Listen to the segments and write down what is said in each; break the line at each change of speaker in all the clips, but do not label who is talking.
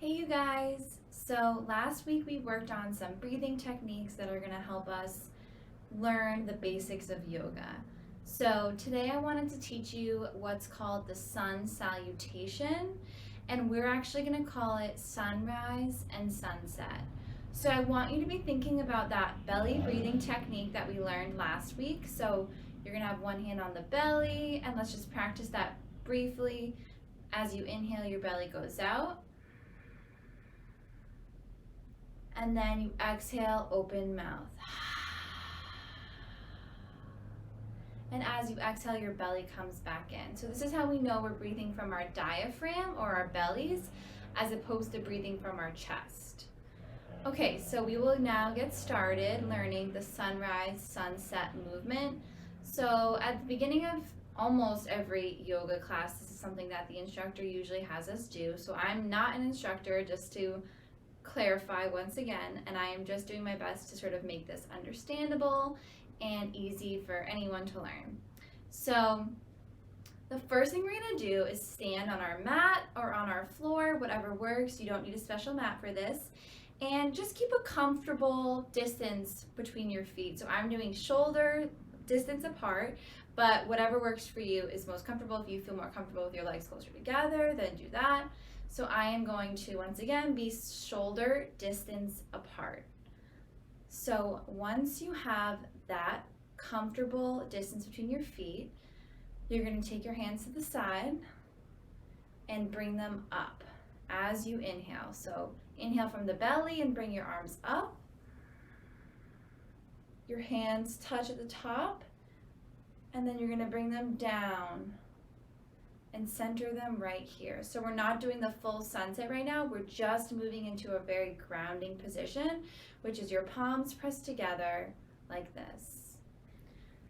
Hey you guys! So last week we worked on some breathing techniques that are going to help us learn the basics of yoga. So today I wanted to teach you what's called the sun salutation, and we're actually going to call it sunrise and sunset. So I want you to be thinking about that belly breathing technique that we learned last week. So you're going to have one hand on the belly, and let's just practice that briefly. As you inhale, your belly goes out. And then you exhale, open mouth. And as you exhale, your belly comes back in. So this is how we know we're breathing from our diaphragm or our bellies as opposed to breathing from our chest. Okay, so we will now get started learning the sunrise, sunset movement. So at the beginning of almost every yoga class, this is something that the instructor usually has us do. So I'm not an instructor, just to clarify once again, and I am just doing my best to sort of make this understandable and easy for anyone to learn. So the first thing we're going to do is stand on our mat or on our floor, whatever works. You don't need a special mat for this. And just keep a comfortable distance between your feet. So I'm doing shoulder distance apart, but whatever works for you is most comfortable. If you feel more comfortable with your legs closer together, then do that. So I am going to, once again, be shoulder distance apart. So once you have that comfortable distance between your feet, you're going to take your hands to the side and bring them up as you inhale. So inhale from the belly and bring your arms up. Your hands touch at the top, and then you're going to bring them down and center them right here. So we're not doing the full sunset right now. We're just moving into a very grounding position, which is your palms pressed together like this.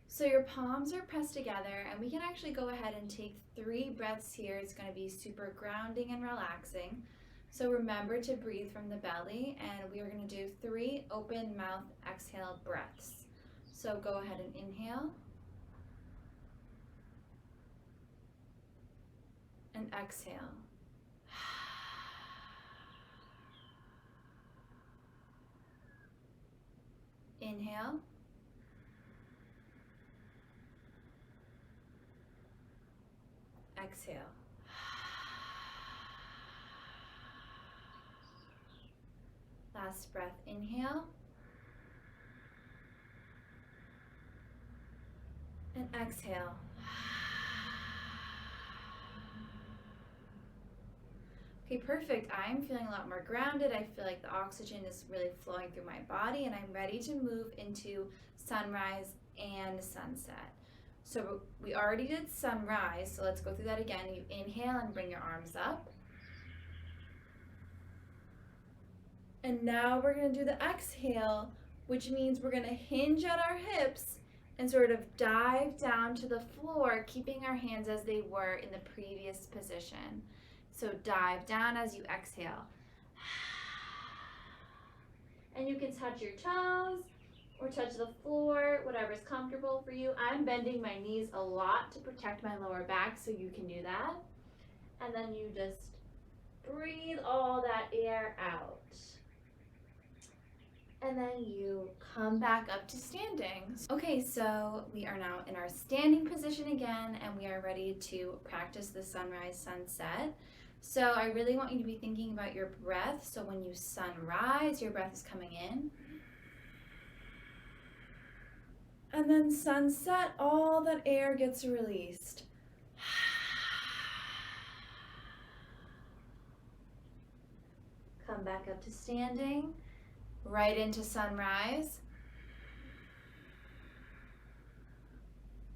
So your palms are pressed together, and we can actually go ahead and take 3 breaths here. It's going to be super grounding and relaxing. So remember to breathe from the belly, and we are going to do 3 open mouth exhale breaths. So go ahead and inhale. And exhale. Inhale. Exhale. Last breath, inhale. And exhale. Okay, perfect. I'm feeling a lot more grounded. I feel like the oxygen is really flowing through my body, and I'm ready to move into sunrise and sunset. So we already did sunrise, so let's go through that again. You inhale and bring your arms up. And now we're going to do the exhale, which means we're going to hinge at our hips and sort of dive down to the floor, keeping our hands as they were in the previous position. So dive down as you exhale. And you can touch your toes or touch the floor, whatever's comfortable for you. I'm bending my knees a lot to protect my lower back, so you can do that. And then you just breathe all that air out. And then you come back up to standing. Okay, so we are now in our standing position again, and we are ready to practice the sunrise sunset. So I really want you to be thinking about your breath. So when you sunrise, your breath is coming in. And then sunset, all that air gets released. Come back up to standing, right into sunrise.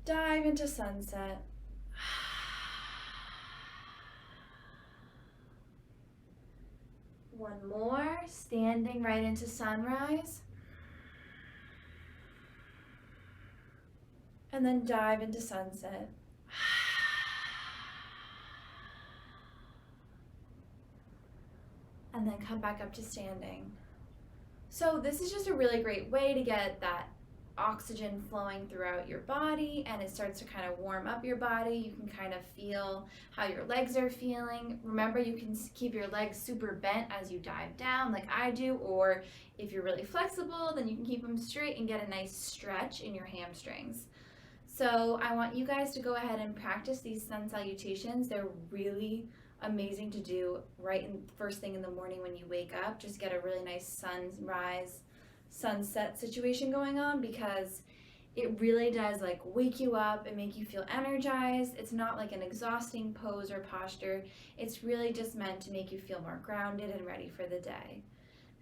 Dive into sunset. One more, standing right into sunrise. And then dive into sunset. And then come back up to standing. So this is just a really great way to get that oxygen flowing throughout your body, and it starts to kind of warm up your body. You can kind of feel how your legs are feeling. Remember, you can keep your legs super bent as you dive down like I do, or if you're really flexible, then you can keep them straight and get a nice stretch in your hamstrings. So I want you guys to go ahead and practice these sun salutations. They're really amazing to do right in first thing in the morning when you wake up. Just get a really nice sunrise, sunset situation going on, because it really does like wake you up and make you feel energized. It's not like an exhausting pose or posture. It's really just meant to make you feel more grounded and ready for the day.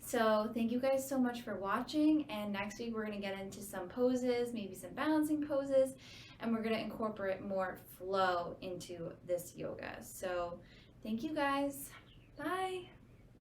So thank you guys so much for watching, and next week we're going to get into some poses, maybe some balancing poses, and we're going to incorporate more flow into this yoga. So thank you guys. Bye.